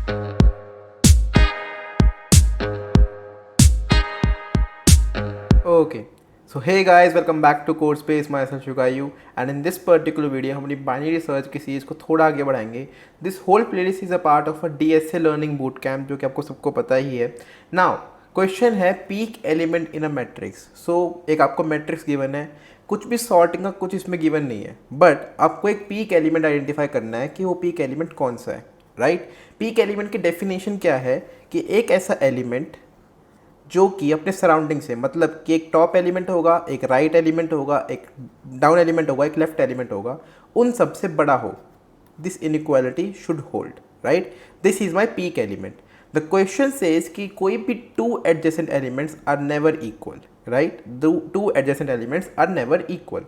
Okay, so hey guys, welcome back to Code Space. Myself Shugayu, and in this particular video हम अपनी binary search की series को थोड़ा आगे बढ़ाएंगे. This whole playlist is a part of a DSA learning boot camp, जो कि आपको सबको पता ही है. नाउ क्वेश्चन है peak element in a matrix. So एक आपको मैट्रिक्स गिवन है, कुछ भी सॉर्टिंग का कुछ इसमें गिवन नहीं है, बट आपको एक पीक एलिमेंट आइडेंटिफाई करना है कि वो पीक एलिमेंट कौन सा है. राइट, पीक एलिमेंट की डेफिनेशन क्या है कि एक ऐसा एलिमेंट जो कि अपने सराउंडिंग से, मतलब कि एक टॉप एलिमेंट होगा, एक राइट एलिमेंट होगा, एक डाउन एलिमेंट होगा, एक लेफ्ट एलिमेंट होगा, उन सबसे बड़ा हो. This inequality should hold. Right, this is my peak element. The question says कि कोई भी two adjacent elements are never equal. Right, two adjacent elements are never equal.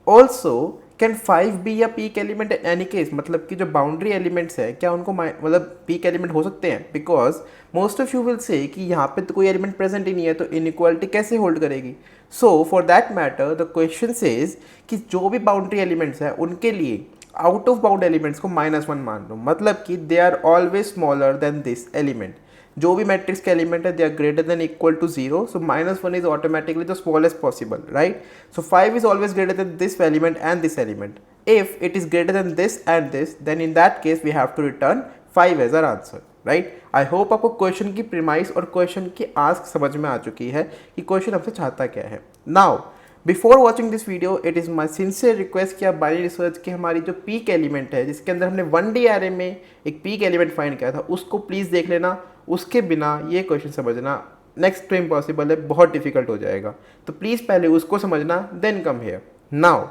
Also can 5 be या peak element in any case, मतलब कि जो boundary elements है क्या उनको मतलब पीक एलिमेंट हो सकते हैं. Because most of you will say कि यहाँ पे तो कोई एलिमेंट प्रेजेंट ही नहीं है, तो इनइक्वालिटी कैसे होल्ड करेगी. So for that matter the question says कि जो भी बाउंड्री एलिमेंट्स है उनके लिए आउट ऑफ बाउंड एलिमेंट्स को -1 मान लो, मतलब कि they are always smaller than this element. जो भी मैट्रिक्स के एलिमेंट है they are greater than equal to 0, so -1 is automatically the smallest possible. Right, so 5 is always greater than this element and this element. If it is greater than this and this, then in that case we have to return 5 as our answer. Right, I hope आपको question की premise और question की ask समझ में आ चुकी है कि question हमसे चाहता क्या है. Now before watching this video, it is my sincere request कि आप बाइनरी रिसर्च की हमारी जो पीक एलिमेंट है, जिसके अंदर हमने 1D एरे में एक पीक एलिमेंट फाइंड किया था, उसको प्लीज़ देख लेना. उसके बिना ये क्वेश्चन समझना नेक्स्ट टू इम्पॉसिबल है, बहुत डिफिकल्ट हो जाएगा. तो प्लीज़ पहले उसको समझना, then come here. Now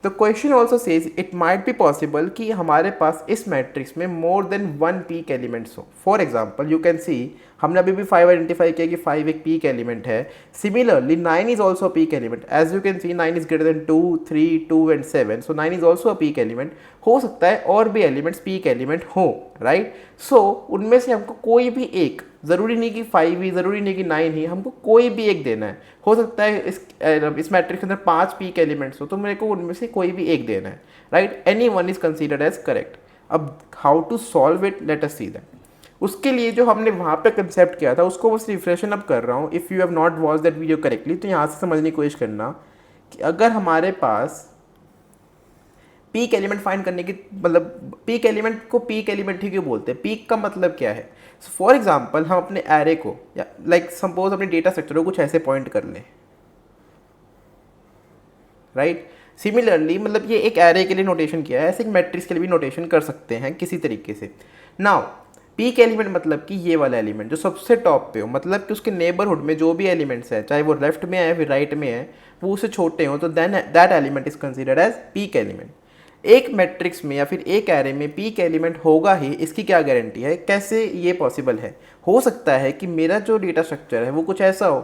the question also says it might be possible कि हमारे पास इस मैट्रिक्स में मोर देन 1 पीक एलिमेंट्स हो. For example you can see, हमने अभी भी 5 आइडेंटिफाई किया कि 5 एक पीक एलिमेंट है. Similarly 9 is also a peak element. As you can see 9 is greater than 2, 3, 2 and 7. So 9 is also a peak element. हो सकता है और भी एलिमेंट्स पीक एलिमेंट हो. राइट, सो उनमें से हमको कोई भी एक, ज़रूरी नहीं कि 5 ही, ज़रूरी नहीं कि 9 ही, हमको कोई भी एक देना है. हो सकता है इस मैट्रिक्स के अंदर 5 पीक एलिमेंट्स हो, तो मेरे को उनमें से कोई भी एक देना है. Right, any one is considered as correct. अब how to solve it, let us see that. उसके लिए जो हमने वहाँ पे कंसेप्ट किया था उसको बस रिफ्रेशन अप कर रहा हूँ. If you have not watch that video correctly, तो यहाँ से समझने की कोशिश करना कि अगर हमारे पास पीक एलिमेंट फाइंड करने की, मतलब पीक एलिमेंट को पीक एलिमेंट ही क्यों बोलते हैं, पीक का मतलब क्या है. फॉर एग्जाम्पल हम अपने एरे को, या लाइक सपोज अपने डेटा स्ट्रक्चर को कुछ ऐसे पॉइंट कर लें. राइट, सिमिलरली मतलब ये एक एरे के लिए नोटेशन किया है, ऐसे एक मैट्रिक्स के लिए भी नोटेशन कर सकते हैं किसी तरीके से. नाउ पीक एलिमेंट मतलब कि ये वाला एलिमेंट जो सबसे टॉप पे हो, मतलब कि उसके नेबरहुड में जो भी एलिमेंट्स है, चाहे वो लेफ्ट में है फिर राइट में है, वो उससे छोटे हो, तो then that element is considered as peak element. एक मैट्रिक्स में या फिर एक एरे में पीक एलिमेंट होगा ही, इसकी क्या गारंटी है, कैसे ये पॉसिबल है. हो सकता है कि मेरा जो डेटा स्ट्रक्चर है वो कुछ ऐसा हो,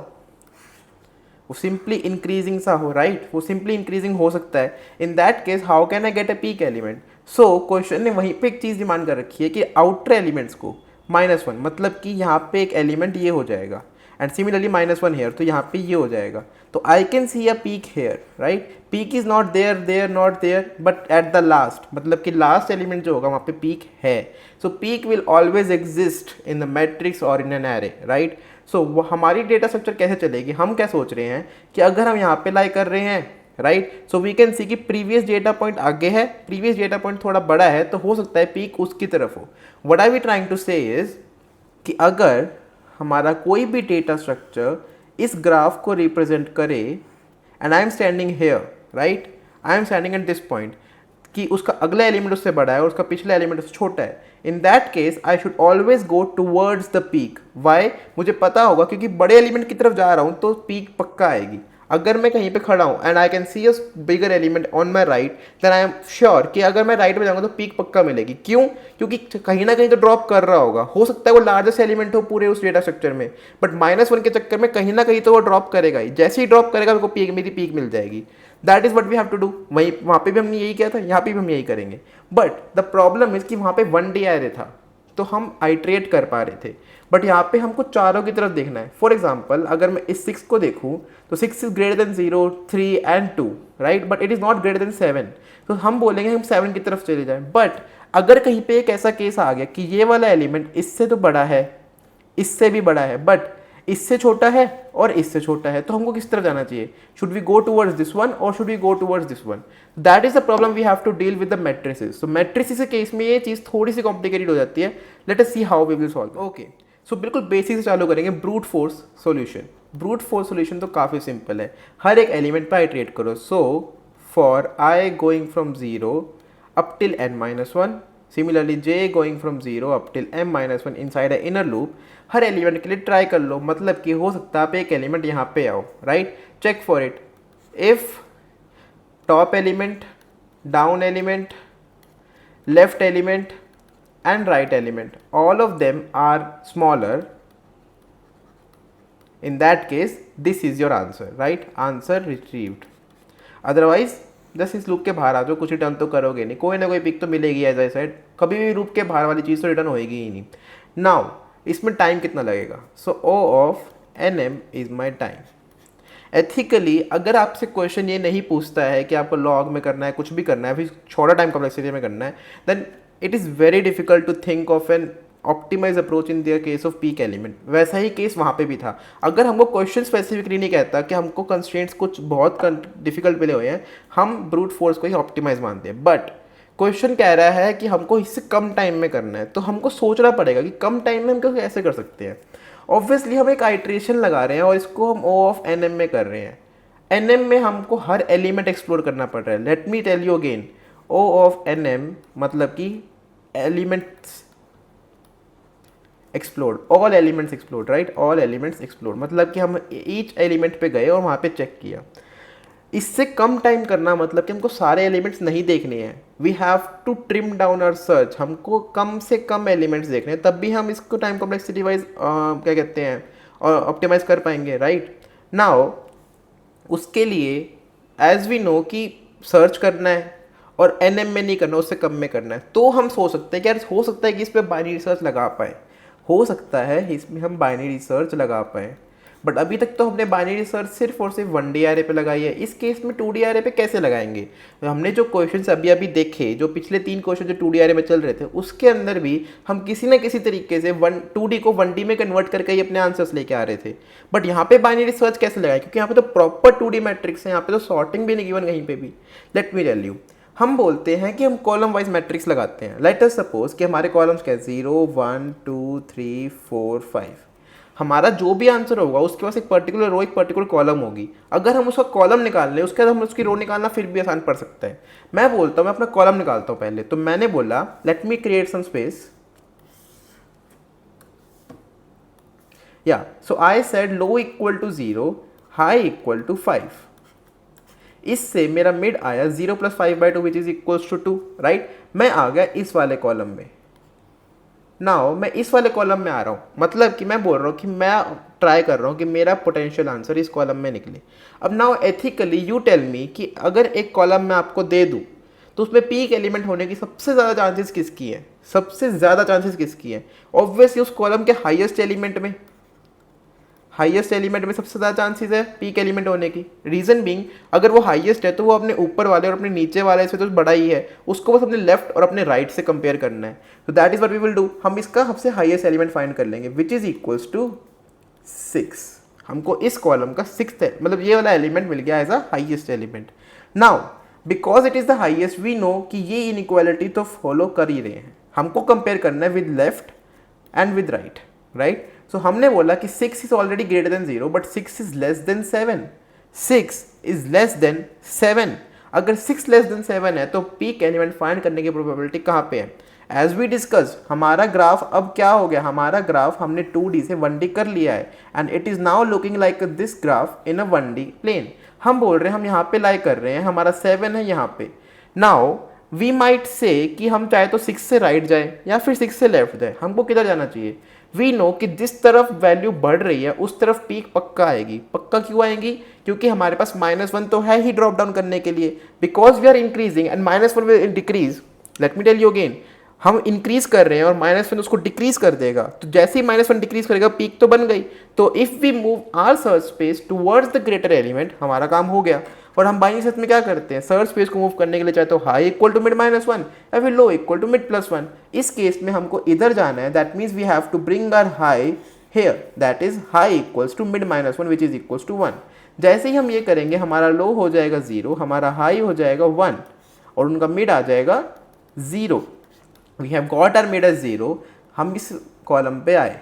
वो सिंपली इंक्रीजिंग सा हो. राइट, वो सिंपली इंक्रीजिंग हो सकता है. In that case how can I get a peak element. So question ने वहीं पे एक चीज़ डिमांड कर रखी है कि आउटर एलिमेंट्स को -1, मतलब कि यहाँ पे एक एलिमेंट ये हो जाएगा, एंड सिमिलरली -1 हेयर, तो यहाँ पे ये हो जाएगा. तो I can see a peak here. Right, peak is not there, there not there, but at the last, मतलब कि लास्ट एलिमेंट जो होगा वहाँ पे पीक है. So peak will always exist in the matrix और in an array. Right, so हमारी data structure कैसे चलेगी, हम क्या सोच रहे हैं कि अगर हम यहाँ पे लाई कर रहे हैं, right, so we can see कि प्रीवियस डेटा पॉइंट आगे है, प्रीवियस डेटा पॉइंट थोड़ा बड़ा है, तो हो सकता है पीक उसकी तरफ हो. What I we trying to say is कि अगर हमारा कोई भी डेटा स्ट्रक्चर इस ग्राफ को रिप्रेजेंट करे, and I am standing here, right, I am standing at this point, कि उसका अगला एलिमेंट उससे बड़ा है और उसका पिछला एलिमेंट उससे छोटा है, in that case I should always go towards the peak. Why, मुझे पता होगा क्योंकि बड़े एलिमेंट की तरफ जा रहा हूँ तो पीक पक्का आएगी. अगर मैं कहीं पे खड़ा हूँ and I can see a bigger element on my right, then I am sure कि अगर मैं राइट में जाऊँगा तो पीक पक्का मिलेगी. क्यों, क्योंकि कहीं ना कहीं तो ड्रॉप कर रहा होगा. हो सकता है वो लार्जेस्ट एलिमेंट हो पूरे उस डेटा स्ट्रक्चर में, बट -1 के चक्कर में कहीं ना कहीं तो वो ड्रॉप करेगा ही. जैसे ही ड्रॉप करेगा मेरे को पीक, मेरी पीक मिल जाएगी. That is what we have to do. वहीं वहाँ पे भी हमने यही किया था, यहाँ पे भी हम यही करेंगे. बट द प्रॉब्लम इज कि वहाँ पे 1D एरे था, तो हम आइट्रेट कर पा रहे थे, बट यहाँ पे हमको चारों की तरफ देखना है. फॉर एग्जाम्पल अगर मैं इस 6 को देखूँ तो 6 is greater than 0, 3 and 2, right, but it is not greater than 7. तो हम बोलेंगे हम 7 की तरफ चले जाएं. बट अगर कहीं पे एक ऐसा केस आ गया कि ये वाला एलिमेंट इससे तो बड़ा है, इससे भी बड़ा है, बट इससे छोटा है और इससे छोटा है, तो हमको किस तरफ जाना चाहिए? Should we go towards this one और should we go towards this one? That is the problem we have to deal with the matrices. So matrices के केस में ये चीज थोड़ी सी कॉम्प्लिकेटेड हो जाती है। Let us see how we will solve. Okay, so बिल्कुल बेसिक से चालू करेंगे। Brute force solution. Brute force solution तो काफी सिंपल है, हर एक एलिमेंट पर आइट्रेट करो। So for I going from 0 up till n-1, similarly j going from 0 up till m-1 inside a inner loop, her element के लिए ट्राई कर लो। मतलब कि हो सकता है आप एक एलिमेंट यहाँ पे आओ, right? Check for it. If top element, down element, left element and right element, all of them are smaller, in that case this is your answer, right? Answer retrieved. Otherwise just इस loop के बाहर आ जाओ, कुछ return तो करोगे नहीं, कोई ना कोई पिक तो मिलेगी एज आई सेड, कभी भी लूप के बाहर वाली चीज़ तो रिटर्न होएगी ही नहीं। नाउ इसमें टाइम कितना लगेगा? So O of N M is my time. Ethically अगर आपसे क्वेश्चन ये नहीं पूछता है कि आपको लॉग में करना है, कुछ भी करना है, फिर छोटा टाइम कॉम्प्लेक्सिटी में करना है, then it is very difficult to think of an optimize approach in their case of peak element. वैसा ही केस वहाँ पे भी था। अगर हमको क्वेश्चन स्पेसिफिकली नहीं कहता कि हमको कंस्ट्रेंट्स कुछ बहुत डिफिकल्ट मिले हुए हैं, हम ब्रूट फोर्स को ही ऑप्टिमाइज मानते हैं। बट क्वेश्चन कह रहा है कि हमको इससे कम टाइम में करना है, तो हमको सोचना पड़ेगा कि कम टाइम में हम कैसे कर सकते हैं। ऑब्वियसली हम एक आइट्रेशन लगा रहे हैं और इसको हम ओ ऑफ एन एम में कर रहे हैं। एन एम में हमको हर एलिमेंट एक्सप्लोर करना पड़ रहा है। Let me tell you again, O of N M मतलब कि elements explore, all elements explore, right? All elements explore मतलब कि हम ईच एलिमेंट पे गए और वहाँ पे चेक किया। इससे कम टाइम करना मतलब कि हमको सारे एलिमेंट्स नहीं देखने हैं। We have to trim down our search, हमको कम से कम एलिमेंट्स देखने हैं, तब भी हम इसको टाइम कॉम्प्लेक्सिटी वाइज क्या कहते हैं और ऑप्टिमाइज कर पाएंगे, राइट? नाउ उसके लिए एज वी नो कि सर्च करना है और एन एम में नहीं करना, उससे कम में करना है, तो हम सोच सकते हैं कि यार हो सकता है कि इस पर बाइनरी रिसर्च लगा पाए, हो सकता है इसमें हम बाइनरी रिसर्च लगा पाएँ। बट अभी तक तो हमने बाइनरी रिसर्च सिर्फ और सिर्फ 1D array पे लगाई है। इस केस में 2D array पे कैसे लगाएंगे? तो हमने जो क्वेश्चंस अभी अभी देखे, जो पिछले 3 क्वेश्चन जो 2D array में चल रहे थे, उसके अंदर भी हम किसी ना किसी तरीके से 2D को 1D में कन्वर्ट करके ही अपने आंसर्स लेके आ रहे थे। बट यहाँ पे बाइनरी रिसर्च कैसे लगाए? क्योंकि यहाँ पे तो प्रॉपर 2D मैट्रिक्स है, यहाँ पे तो सॉर्टिंग भी नहीं गिवन कहीं पे भी। लेट मी टेल यू, हम बोलते हैं कि हम कॉलम वाइज मैट्रिक्स लगाते हैं। लेट अस सपोज कि हमारे कॉलम्स क्या है, 0 1 2 3 4 5। हमारा जो भी आंसर होगा उसके पास एक पर्टिकुलर रो, एक पर्टिकुलर कॉलम होगी। अगर हम उसका कॉलम निकाल लें, उसके बाद हम उसकी रो निकालना फिर भी आसान पड़ सकता है। मैं बोलता हूँ मैं अपना कॉलम निकालता हूँ पहले। तो मैंने बोला let me create some space, या so I said low equal to 0, high equal to 5। इससे मेरा मिड आया 0 + 5/2 which is equals to 2, right? मैं आ गया इस वाले कॉलम में। नाउ मैं इस वाले कॉलम में आ रहा हूँ, मतलब कि मैं बोल रहा हूँ कि मैं ट्राई कर रहा हूँ कि मेरा पोटेंशियल आंसर इस कॉलम में निकले। अब now ethically you tell me कि अगर एक कॉलम मैं आपको दे दूँ तो उसमें पीक एलिमेंट होने की सबसे ज़्यादा चांसेस किसकी है? सबसे ज़्यादा चांसेस किसकी है? ऑब्वियसली उस कॉलम के हाईएस्ट एलिमेंट में, हाईएस्ट एलिमेंट में सबसे ज़्यादा चांसेस है पीक एलिमेंट होने की। रीज़न बीइंग, अगर वो हाईएस्ट है तो वो अपने ऊपर वाले और अपने नीचे वाले से तो बड़ा ही है, उसको बस अपने लेफ्ट और अपने राइट से कंपेयर करना है। तो that is what we will do, हम इसका सबसे हाईएस्ट एलिमेंट फाइंड कर लेंगे विच इज इक्वल्स टू 6। हमको इस कॉलम का 6th मतलब ये वाला एलिमेंट मिल गया as a highest element. Now because it is the highest we know कि ये इनइक्वालिटी तो फॉलो कर ही रहे हैं, हमको कंपेयर करना है with left and with right, right? So हमने बोला कि 6 is already greater than 0 but 6 is less than 7। 6 is less than 7। अगर 6 लेस देन 7 है तो पीक एलिमेंट फाइंड करने की प्रोबेबिलिटी कहाँ पे है? एज वी डिस्कस, हमारा ग्राफ अब क्या हो गया? हमारा ग्राफ हमने 2D से 1D कर लिया है and it is now looking like this graph in a 1D plane. हम बोल रहे हैं हम यहाँ पे लाई कर रहे हैं, हमारा 7 है यहाँ पे। नाउ वी माइट से कि हम चाहे तो 6 से राइट जाए या फिर 6 से लेफ्ट जाए, हमको किधर जाना चाहिए? वी नो कि जिस तरफ वैल्यू बढ़ रही है उस तरफ पीक पक्का आएगी। पक्का क्यों आएगी? क्योंकि हमारे पास -1 तो है ही ड्रॉप डाउन करने के लिए, because we are increasing and -1 will decrease. Let me tell you again, हम इंक्रीज कर रहे हैं और -1 उसको डिक्रीज कर देगा, तो जैसे ही -1 डिक्रीज करेगा पीक तो बन गई। तो if we move our search space towards the greater element, हमारा काम हो गया। और हम बाइनरी सर्च में क्या करते हैं, सर्च स्पेस को मूव करने के लिए चाहे तो हाई इक्वल टू मिड -1 या फिर लो इक्वल टू मिड +1। इस केस में हमको इधर जाना है, that means we have to bring our high here, that is high equals to mid -1 which is equals to 1। जैसे ही हम ये करेंगे हमारा लो हो जाएगा 0, हमारा हाई हो जाएगा 1 और उनका मिड आ जाएगा 0। We have got our mid as 0। हम इस कॉलम पे आए,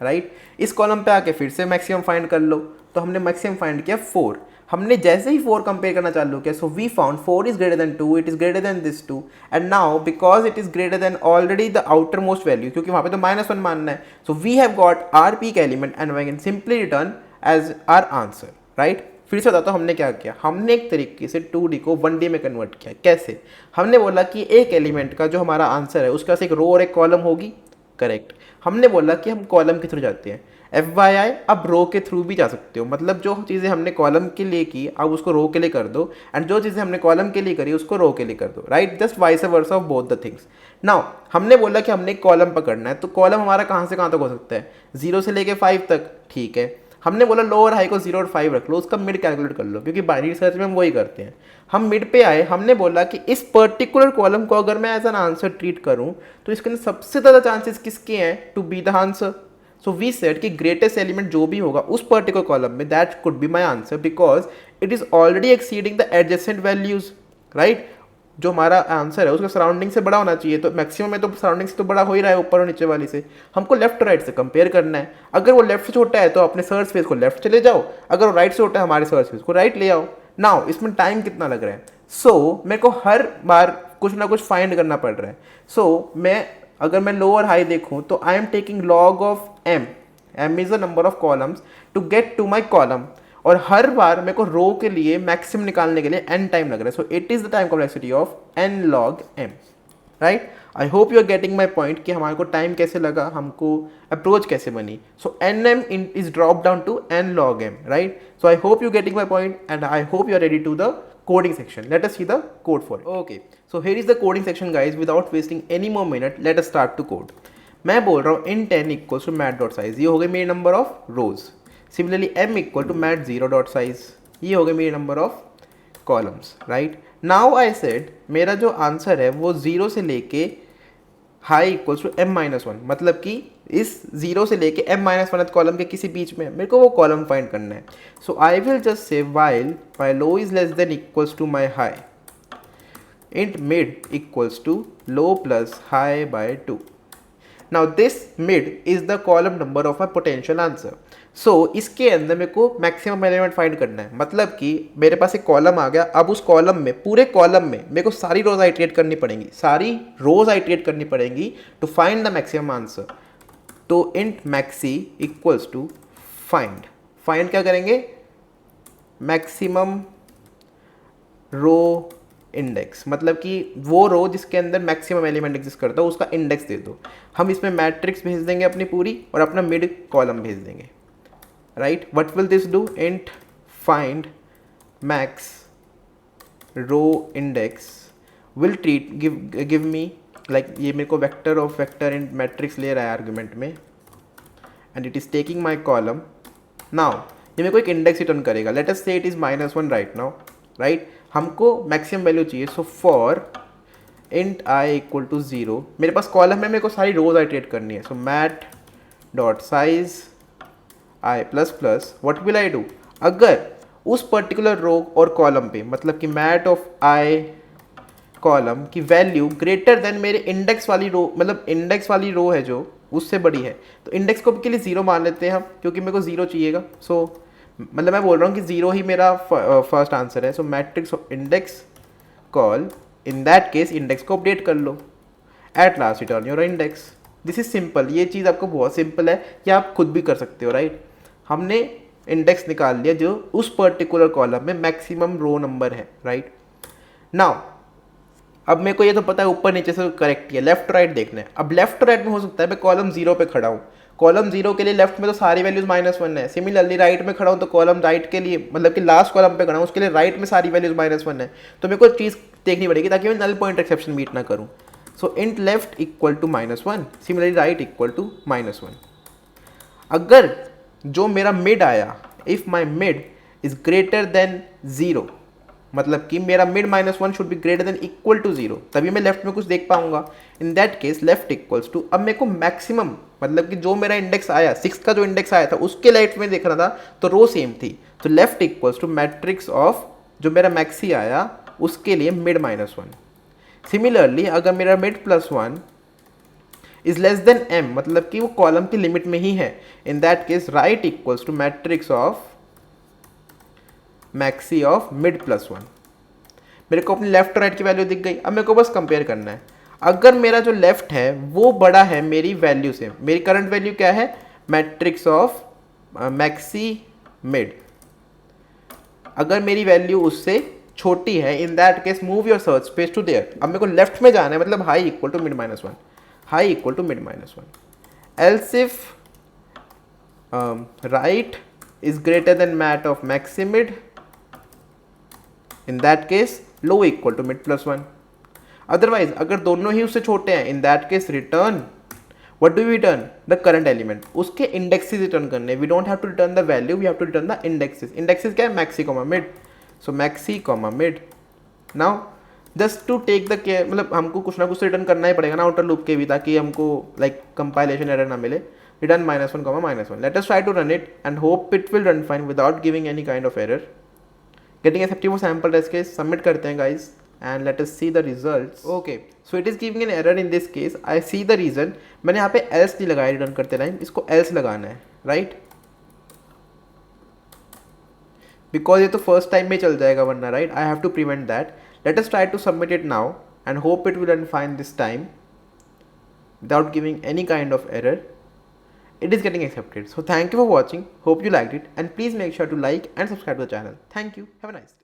राइट इस कॉलम पे आके फिर से मैक्सिमम फाइंड कर लो। तो हमने मैक्सिमम फाइंड किया 4। हमने जैसे ही 4 कंपेयर करना चालू किया, so we found 4 is greater than 2, it is greater than this 2 and now because it is greater than already the outer most value, क्योंकि वहाँ पे तो -1 मानना है, so we have got our peak element and we can simply return as our answer, right. फिर से बताता हूँ हमने क्या किया, हमने एक तरीके से 2D को 1D में कन्वर्ट किया। कैसे, हमने बोला कि एक एलिमेंट का जो हमारा आंसर है उसके पास एक रो और एक कॉलम होगी, करेक्ट। हमने बोला कि हम कॉलम के थ्रू जाते हैं, FYI अब रो के थ्रू भी जा सकते हो, मतलब जो चीज़ें हमने कॉलम के लिए की अब उसको रो के लिए कर दो, एंड जो चीज़ें हमने कॉलम के लिए करी उसको रो के लिए कर दो, right. Just vice versa of both the things. Now हमने बोला कि हमने एक कॉलम पकड़ना है, तो कॉलम हमारा कहाँ से कहाँ तक हो सकता है, 0 से लेके 5 तक, ठीक है। हमने बोला लो और हाई को 0 और 5 रख लो, उसका मिड कैलकुलेट कर लो, क्योंकि बाइनरी सर्च में हम वही करते हैं। हम मिड पे आए, हमने बोला कि इस पर्टिकुलर कॉलम को अगर मैं एज एन आंसर ट्रीट करूं तो इसके अंदर सबसे ज़्यादा चांसेस किसके हैं to be the answer. So we said कि ग्रेटेस्ट एलिमेंट जो भी होगा उस पर्टिकुलर कॉलम में, that could be my answer because it is already exceeding the adjacent values, right. जो हमारा आंसर है उसका सराउंडिंग से बड़ा होना चाहिए, तो मैक्सिमम में तो सराउंडिंग से तो बड़ा हो ही रहा है ऊपर और नीचे वाली से। हमको लेफ्ट राइट से कंपेयर करना है, अगर वो लेफ्ट से छोटा है तो अपने सर्च स्पेस को लेफ्ट चले जाओ, अगर वो राइट से छोटा है हमारे सर्च स्पेस को राइट ले आओ। नाउ इसमें टाइम कितना लग रहा है, सो मेरे को हर बार कुछ ना कुछ फाइंड करना पड़ रहा है। सो मैं अगर मैं लो और हाई देखूँ तो I am taking log of m is the number of columns to get to my column, और हर बार मेरे को रो के लिए मैक्सिमम निकालने के लिए n टाइम लग रहा है। So it is the time complexity of n log m, right. I hope you are getting my point कि हमारे को टाइम कैसे लगा, हमको अप्रोच कैसे बनी। So nm is drop down to n log m, right. So I hope you getting my point and I hope you are ready to the coding section. Let us see the code for it. Okay, so here is the coding section guys. Without wasting any more minute, let us start to code. मैं बोल रहा हूँ int n equals to mat.size, ये हो गई मेरी number of rows. Similarly m equal to mat 0.size, ये हो गई मेरी number of columns, right. Now I said मेरा जो आंसर है वो 0 से लेके हाई इक्वल्स टू m-1, मतलब कि इस 0 से लेके m-1 कॉलम के किसी बीच में मेरे को वो कॉलम फाइंड करना है। So I will just say while my low is less than equals to my high, int mid equals to low plus high by 2। Now this mid is the column number of my potential answer. So इसके अंदर मेरे को maximum element find करना है, मतलब कि मेरे पास एक कॉलम आ गया। अब उस कॉलम में, पूरे कॉलम में मेरे को सारी रोज आइट्रेट करनी पड़ेंगी, सारी रोज आइट्रेट करनी पड़ेंगी to find the maximum answer. तो int maxi equals to find, find क्या करेंगे, मैक्सिमम रो इंडेक्स, मतलब कि वो रो जिसके अंदर मैक्सिमम एलिमेंट एग्जिस्ट करता हो उसका इंडेक्स दे दो। हम इसमें मैट्रिक्स भेज देंगे अपनी पूरी और अपना मिड कॉलम भेज देंगे, right. What will this do, int find max row index will treat give me like, ये मेरे को vector of vector int matrix ले रहा है आर्गुमेंट में, and it is taking my column. Now ये मेरे को एक इंडेक्स रिटर्न करेगा, let us say it is -1 right now, right. हमको मैक्सिमम वैल्यू चाहिए, so for int i equal to 0, मेरे पास कॉलम में मेरे को सारी रोज आइट्रेट करनी है। So mat dot size I plus plus, what will I do, अगर उस पर्टिकुलर रो और कॉलम पे, मतलब कि मैट ऑफ आई कॉलम की वैल्यू ग्रेटर देन मेरे इंडेक्स वाली रो, मतलब इंडेक्स वाली रो है जो उससे बड़ी है, तो इंडेक्स को के लिए 0 मान लेते हैं हम, क्योंकि मेरे को 0 चाहिएगा। सो मतलब मैं बोल रहा हूँ कि 0 ही मेरा फर्स्ट आंसर है। So matrix of index col, in that case index को अपडेट कर लो, at last return your index. This is simple, ये चीज़ आपको बहुत सिंपल है, या आप खुद भी कर सकते हो, राइट। हमने इंडेक्स निकाल लिया जो उस पर्टिकुलर कॉलम में मैक्सिमम रो नंबर है, राइट। नाउ अब मेरे को ये तो पता है ऊपर नीचे से करेक्ट है, लेफ्ट राइट देखना है। अब लेफ्ट राइट में हो सकता है मैं कॉलम 0 पे खड़ा हूँ, कॉलम 0 के लिए लेफ्ट में तो सारी वैल्यूज -1 है। सिमिलरली राइट में खड़ा हूँ तो कॉलम राइट के लिए, मतलब कि लास्ट कॉलम पे खड़ा हूँ उसके लिए राइट में सारी वैल्यूज -1 है। तो मेरे को चीज़ देखनी पड़ेगी ताकि मैं नल पॉइंट एक्सेप्शन मीट ना करूँ। So int left equal to -1, similarly right equal to -1. अगर जो मेरा मिड आया, if my mid is greater than 0, मतलब कि मेरा mid -1 should be greater than equal to 0, तभी मैं लेफ्ट में कुछ देख पाऊंगा. In that case left equals to, अब मेरे को मैक्सिमम, मतलब कि जो मेरा इंडेक्स आया 6 का जो इंडेक्स आया था उसके लेफ्ट में देख रहा था तो रो सेम थी, तो left equals to matrix of जो मेरा मैक्सी आया उसके लिए मिड -1. सिमिलरली अगर मेरा mid +1 is less then m, मतलब कि वो कॉलम की लिमिट में ही है, in that case right equals to matrix of maxi of mid +1. मेरे को अपनी लेफ्ट और राइट की वैल्यू दिख गई. अब मेरे को बस कंपेयर करना है. अगर मेरा जो लेफ्ट है वो बड़ा है मेरी वैल्यू से, मेरी करंट वैल्यू क्या है, मैट्रिक्स ऑफ मैक्सी मिड, अगर मेरी वैल्यू उससे छोटी है, in that case move your search space to there. अब मेरे को लेफ्ट में जाना है, मतलब high equal to mid -1, high equal to mid -1. Else if right is greater than mat of maxi mid, in that case low equal to mid +1. Otherwise अगर दोनों ही उससे छोटे हैं, in that case return, what do we return, the current element, उसके indexes return करने. We don't have to return the value, we have to return the indexes. Indexes क्या है, maxi comma mid, so maxi comma mid. Now just to take the care, मतलब हमको कुछ ना कुछ return करना ही पड़ेगा ना आउटर लूप के भी, ताकि हमको लाइक कंपाइलेशन एरर ना मिले. Return -1 comma -1. Let us try to run it and hope it will run fine without giving any kind of error. Getting accepted for sample test case, submit करते हैं guys and let us see the results. Okay, so it is giving an error in this case. I see the reason. मैंने यहाँ पे else नहीं लगाया return करते time, इसको else लगाना है, right? Because ये तो first time में चल जाएगा वरना, right? I have to prevent that. Let us try to submit it now and hope it will run fine this time without giving any kind of error. It is getting accepted. So thank you for watching. Hope you liked it and please make sure to like and subscribe to the channel. Thank you. Have a nice day.